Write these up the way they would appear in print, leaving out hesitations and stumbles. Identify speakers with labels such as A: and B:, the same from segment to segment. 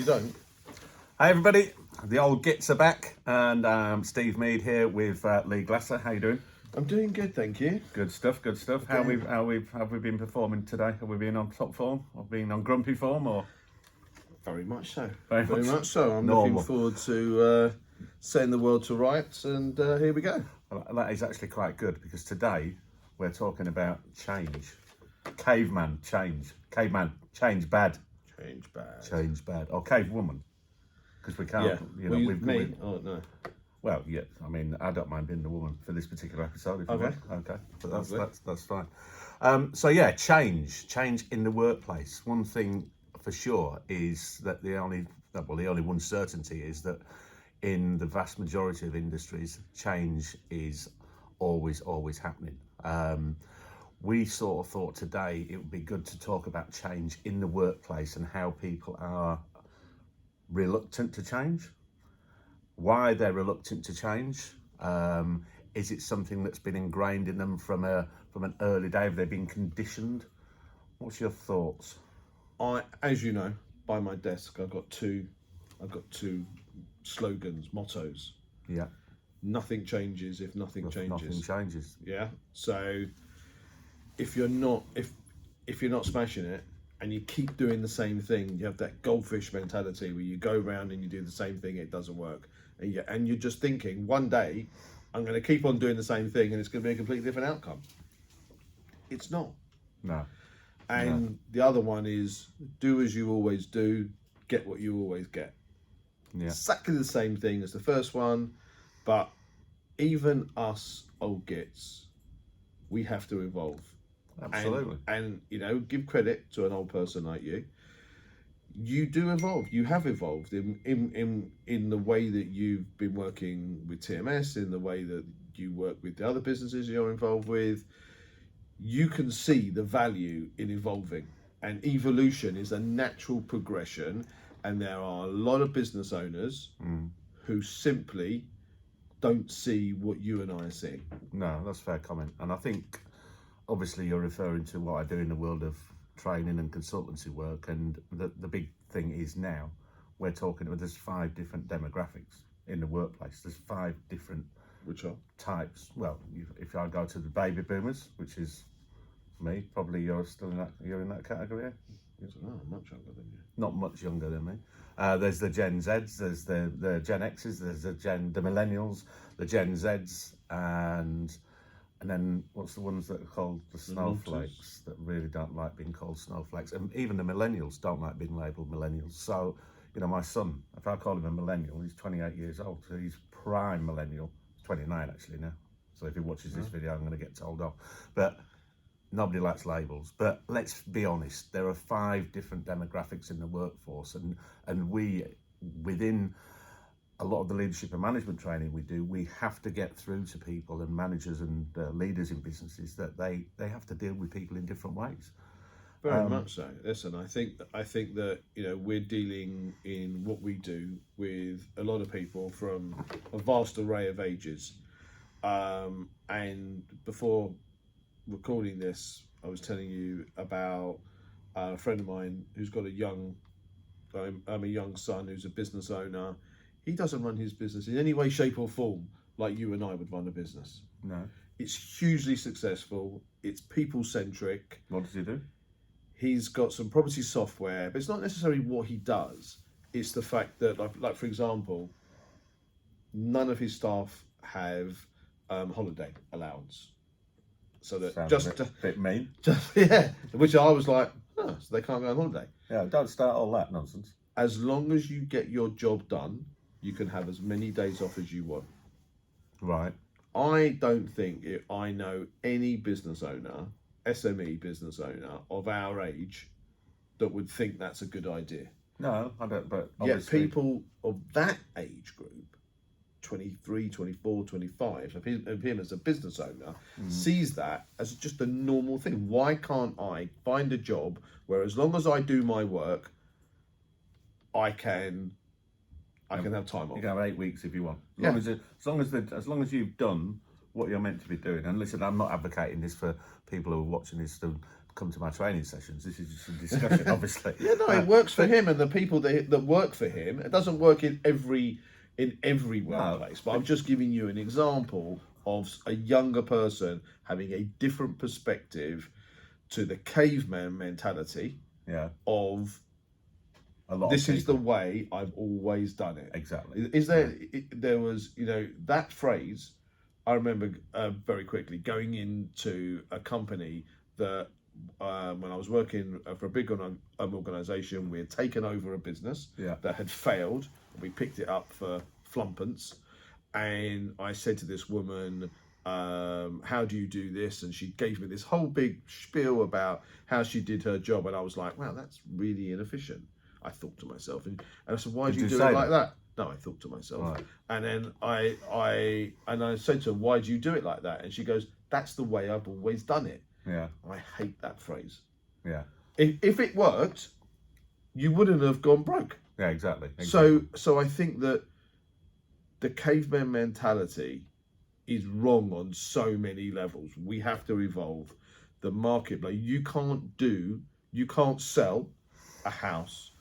A: You don't?
B: Hi everybody, the Old Gits are back, and Steve Mead here with Lee Glassar. How you doing?
A: I'm doing good, thank you.
B: Good stuff, good stuff. Have we been performing today? Have we been on top form, or been on grumpy form, or?
A: Very much so.
B: Very
A: much so. I'm
B: normal.
A: looking forward to setting the world to rights, and here we go.
B: Well, that is actually quite good, because today we're talking about change. Caveman change. Caveman change bad.
A: Change bad.
B: Change bad. Or cave woman, because we can't.
A: Yeah. Me? Oh no.
B: Well, yeah. I mean, I don't mind being the woman for this particular episode. If you
A: Okay.
B: want. Okay. But that's fine. So yeah, change in the workplace. One thing for sure is that the only one certainty is that in the vast majority of industries, change is always happening. We sort of thought today it would be good to talk about change in the workplace and how people are reluctant to change, why they're reluctant to change. Is it something that's been ingrained in them from an early day? Have they been conditioned? What's your thoughts?
A: As you know, by my desk, I've got two slogans, mottos.
B: Yeah.
A: Nothing changes if nothing changes.
B: Nothing changes.
A: Yeah. So if you're not smashing it and you keep doing the same thing, you have that goldfish mentality where you go around and you do the same thing, it doesn't work, and you're just thinking one day I'm going to keep on doing the same thing and it's going to be a completely different outcome. It's not.
B: No.
A: And the other one is do as you always do, get what you always get.
B: Yeah.
A: Exactly the same thing as the first one, but even us old gits, we have to evolve.
B: Absolutely.
A: And give credit to an old person like you. You do evolve. You have evolved in the way that you've been working with TMS, in the way that you work with the other businesses you're involved with. You can see the value in evolving, and evolution is a natural progression. And there are a lot of business owners who simply don't see what you and I are seeing.
B: No, that's a fair comment. And I think, obviously, you're referring to what I do in the world of training and consultancy work. And the big thing is now, we're talking about there's 5 different demographics in the workplace. There's 5 different
A: Which are?
B: types. Well, if I go to the baby boomers, which is me, probably you're in that category.
A: I'm much younger than you.
B: Not much younger than me. There's the Gen Zs, there's the Gen Xs, there's the Millennials, the Gen Zs, and then what's the ones that are called the snowflakes, that really don't like being called snowflakes, and even the Millennials don't like being labelled Millennials. So, my son, if I call him a Millennial, he's 28 years old, so he's prime Millennial. He's 29 actually now. So if he watches this video, I'm going to get told off. But nobody likes labels. But let's be honest, there are 5 different demographics in the workforce, and we, within a lot of the leadership and management training we do, we have to get through to people and managers and leaders in businesses that they have to deal with people in different ways.
A: Very much so. Listen, I think that we're dealing in what we do with a lot of people from a vast array of ages. And before recording this, I was telling you about a friend of mine who's got a young son who's a business owner. He doesn't run his business in any way, shape or form like you and I would run a business.
B: No.
A: It's hugely successful. It's people-centric.
B: What does he do?
A: He's got some property software, but it's not necessarily what he does. It's the fact that, like for example, none of his staff have holiday allowance. So that
B: Sounds a bit mean.
A: Which I was like, so they can't go on holiday.
B: Yeah, don't start all that nonsense.
A: As long as you get your job done, you can have as many days off as you want.
B: Right.
A: I don't think I know any business owner, SME business owner of our age, that would think that's a good idea.
B: No, I don't, but
A: obviously... Yet people of that age group, 23, 24, 25, of him as a business owner, sees that as just a normal thing. Why can't I find a job where, as long as I do my work, I can have time off?
B: You can have 8 weeks if you want. As long as you've done what you're meant to be doing. And listen, I'm not advocating this for people who are watching this to come to my training sessions. This is just a discussion, obviously.
A: Yeah, no, it works for him and the people that work for him. It doesn't work in every workplace, but I'm just giving you an example of a younger person having a different perspective to the caveman mentality of
B: a lot
A: this
B: of
A: is the way I've always done it.
B: Exactly.
A: Is there? There was, that phrase. I remember very quickly going into a company that when I was working for a big organisation, we had taken over a business that had failed. We picked it up for flumpence, and I said to this woman, how do you do this? And she gave me this whole big spiel about how she did her job, and I was like, wow, that's really inefficient. I thought to myself, and I said, why do you do it like that? No, I thought to myself, right. And then I said to her, why do you do it like that? And she goes, that's the way I've always done it.
B: Yeah,
A: I hate that phrase.
B: Yeah,
A: if it worked, you wouldn't have gone broke.
B: Yeah, exactly.
A: So I think that the caveman mentality is wrong on so many levels. We have to evolve the marketplace. You can't sell a house,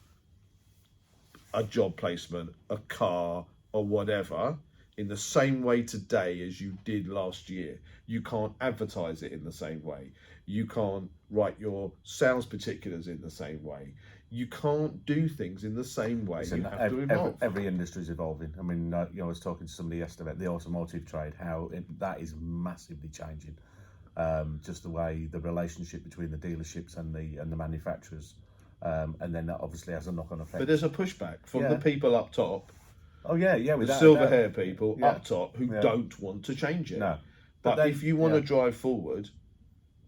A: a job placement, a car, or whatever in the same way today as you did last year. You can't advertise it in the same way. You can't write your sales particulars in the same way. You can't do things in the same way.
B: Listen,
A: you have to evolve.
B: Every industry is evolving. I mean, I was talking to somebody yesterday about the automotive trade, how that is massively changing. Just the way the relationship between the dealerships and the manufacturers, and then that obviously has a knock-on effect.
A: But there's a pushback from the people up top.
B: Oh yeah,
A: the silver hair people up top who don't want to change it.
B: No,
A: but if you want to drive forward,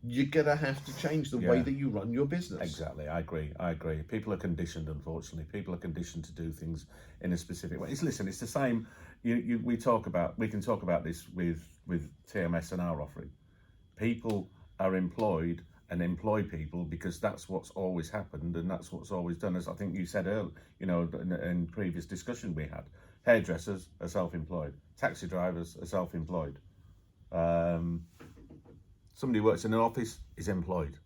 A: you're gonna have to change the way that you run your business.
B: Exactly, I agree. People are conditioned, unfortunately. People are conditioned to do things in a specific way. It's the same. We can talk about this with TMS and our offering. People are employed and employ people because that's what's always happened and that's what's always done. As I think you said earlier, in previous discussion we had, hairdressers are self-employed, taxi drivers are self-employed. Somebody who works in an office is employed,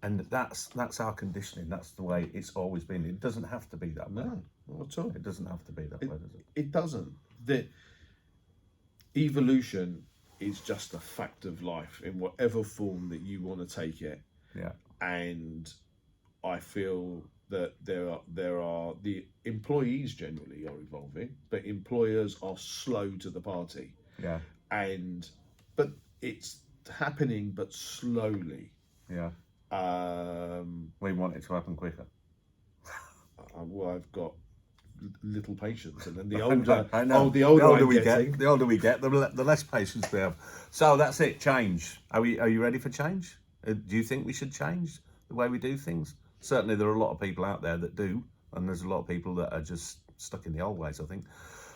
B: and that's our conditioning. That's the way it's always been. It doesn't have to be that way.
A: No, not at all.
B: It doesn't have to be that way, does it?
A: It doesn't. The evolution is just a fact of life in whatever form that you want to take it.
B: Yeah.
A: And I feel that there are the employees generally are evolving, but employers are slow to the party.
B: Yeah.
A: But it's happening, but slowly.
B: Yeah. We want it to happen quicker.
A: Well, I've got little patience, and then the older
B: the older we get, the less patience we have. So that's it. Change. Are you ready for change? Do you think we should change the way we do things? Certainly, there are a lot of people out there that do, and there's a lot of people that are just stuck in the old ways, I think.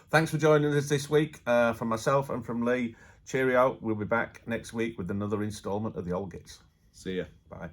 B: Thanks for joining us this week, from myself and from Lee. Cheerio. We'll be back next week with another instalment of the Old Gits.
A: See ya.
B: Bye.